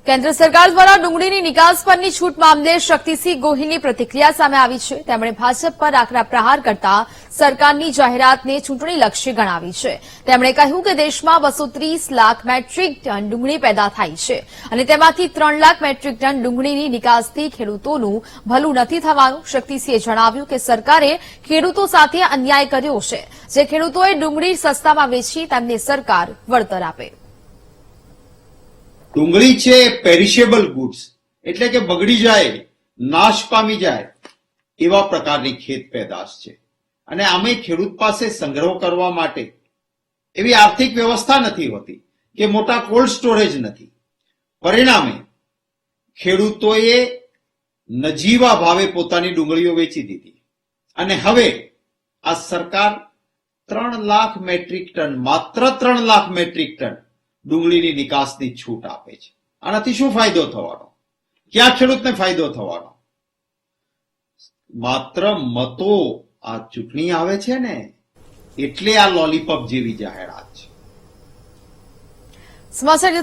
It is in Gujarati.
કેન્દ્ર સરકાર દ્વારા ડુંગળીની નિકાસ પરની છૂટ મામલે શક્તિસિંહ ગોહિલની પ્રતિક્રિયા સામે આવી છે. તેમણે ભાજપ પર આકરા પ્રહાર કરતા સરકારની જાહેરાતને ચૂંટણીલક્ષી ગણાવી છે. તેમણે કહ્યું કે દેશમાં 230 લાખ મેટ્રિક ટન ડુંગળી પેદા થાય છે અને તેમાંથી 3 લાખ મેટ્રિક ટન ડુંગળીની નિકાસથી ખેડૂતોનું ભલું નથી થવાનું. શક્તિસિંહે જણાવ્યું કે સરકારે ખેડૂતો સાથે અન્યાય કર્યો છે. જે ખેડૂતોએ ડુંગળી સસ્તામાં વેચી તેમને સરકાર વળતર આપે. ડુંગળી છે પેરિશેબલ ગુડ્સ, એટલે કે બગડી જાય, નાશ પામી જાય એવા પ્રકારની ખેત પેદાશ છે અને આમે ખેડૂત પાસે સંગ્રહ કરવા માટે એવી આર્થિક વ્યવસ્થા નથી હોતી કે મોટા કોલ્ડ સ્ટોરેજ નથી. પરિણામે ખેડૂતોએ નજીવા ભાવે પોતાની ડુંગળીઓ વેચી દીધી અને હવે આ સરકાર 3 લાખ મેટ્રિક ટન, માત્ર 3 લાખ મેટ્રિક ટન ડુંગળીની નિકાસની છૂટ આપે છે. આનાથી શું ફાયદો થવાનો? ક્યાં ખેડૂતને ફાયદો થવાનો? માત્ર મતો આ ચૂંટણી આવે છે ને એટલે આ લોલીપોપ જેવી જાહેરાત છે. સમાચાર